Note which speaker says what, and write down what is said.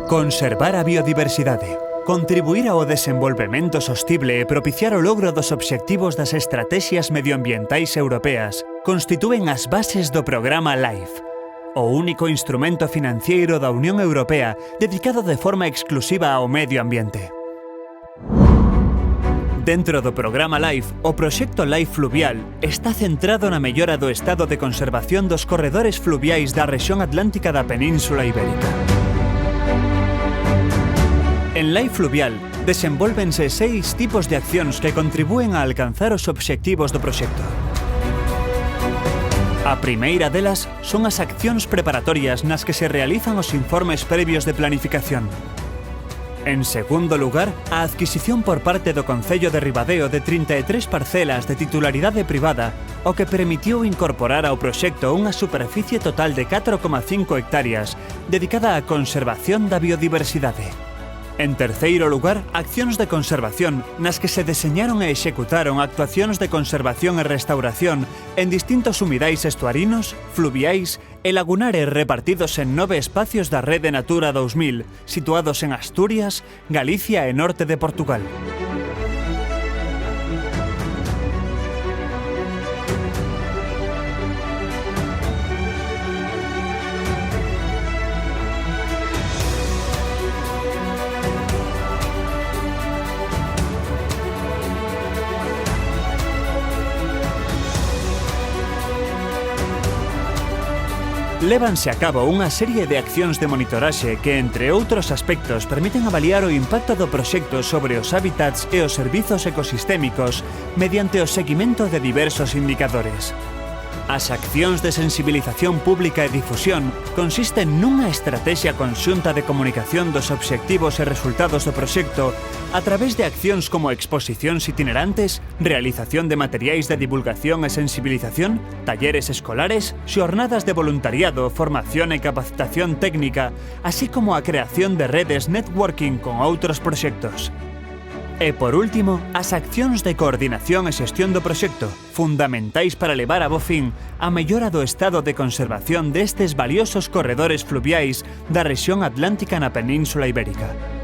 Speaker 1: Conservar a biodiversidade, contribuir ao desenvolvemento sostible e propiciar o logro dos obxectivos das estratexias medioambientais europeas constitúen as bases do programa LIFE, o único instrumento financiero da Unión Europea dedicado de forma exclusiva ao medio ambiente. Dentro do programa LIFE, o proxecto LIFE Fluvial está centrado na mellora do estado de conservación dos corredores fluviais da rexión atlántica da Península Ibérica. En LIFE Fluvial desenvólvense 6 tipos de accións que contribúen a alcanzar os obxectivos do proxecto. A primeira delas son as accións preparatorias nas que se realizan os informes previos de planificación. En segundo lugar, a adquisición por parte do Concello de Ribadeo de 33 parcelas de titularidade privada, o que permitiu incorporar ao proxecto unha superficie total de 4,5 hectáreas dedicada á conservación da biodiversidade. En terceiro lugar, accións de conservación nas que se deseñaron e executaron actuacións de conservación e restauración en distintos humidais estuarinos, fluviais e lagunares repartidos en 9 espacios da Rede Natura 2000, situados en Asturias, Galicia e norte de Portugal. Lévanse a cabo unha serie de accións de monitoraxe que, entre outros aspectos, permiten avaliar o impacto do proxecto sobre os hábitats e os servizos ecosistémicos mediante o seguimento de diversos indicadores. As accións de sensibilización pública e difusión consisten nunha estrategia conxunta de comunicación dos obxectivos e resultados do proxecto a través de accións como exposicións itinerantes, realización de materiais de divulgación e sensibilización, talleres escolares, xornadas de voluntariado, formación e capacitación técnica, así como a creación de redes networking con outros proxectos. E, por último, as accións de coordinación e xestión do proxecto, fundamentais para levar a bo fin a mellora do estado de conservación destes valiosos corredores fluviais da rexión atlántica na Península Ibérica.